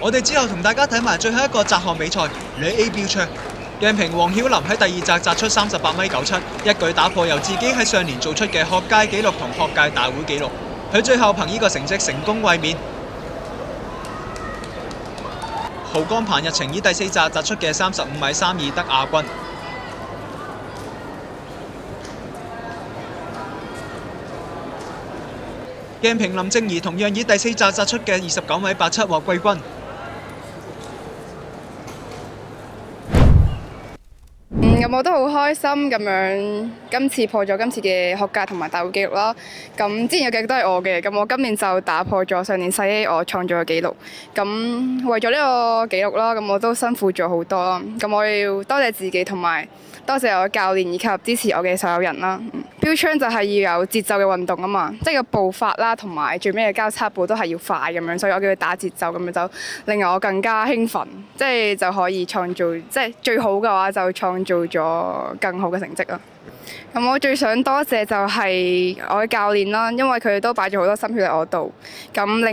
我哋之後同大家睇埋最後一個擲項比賽，女 A 標槍。鏡屏黃曉琳喺第二擲擲出38.97米，一舉打破由自己喺上年做出嘅學界紀錄同學界大會紀錄。佢最後憑呢個成績成功衛冕。濠江彭日晴以第四擲擲出嘅35.32米得亞軍。鏡屏林靜怡同樣以第四擲擲出嘅29.87米獲季軍。咁我都好開心咁樣，今次破咗今次嘅學界同埋大會紀錄啦。咁之前嘅紀錄都係我嘅，咁我今年就打破咗上年世 A 我創造嘅紀錄。咁為咗呢個紀錄啦，咁我都辛苦咗好多啦。咁我要多謝自己同埋多謝我嘅教練以及支持我嘅所有人啦。標槍就係要有節奏嘅運動啊嘛，即係個步伐啦，同埋最尾嘅交叉步都係要快咁樣，所以我叫佢打節奏咁樣就令我更加興奮，即係就可以創造，即係最好嘅話就創造咗更好嘅成績啦。咁我最想多謝就係我嘅教練啦，因為佢哋都擺咗好多心血喺我度。咁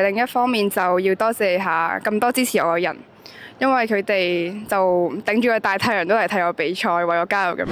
另一方面就要多謝下咁多支持我嘅人，因為佢哋就頂住個大太陽都嚟睇我比賽，為我加油咁樣。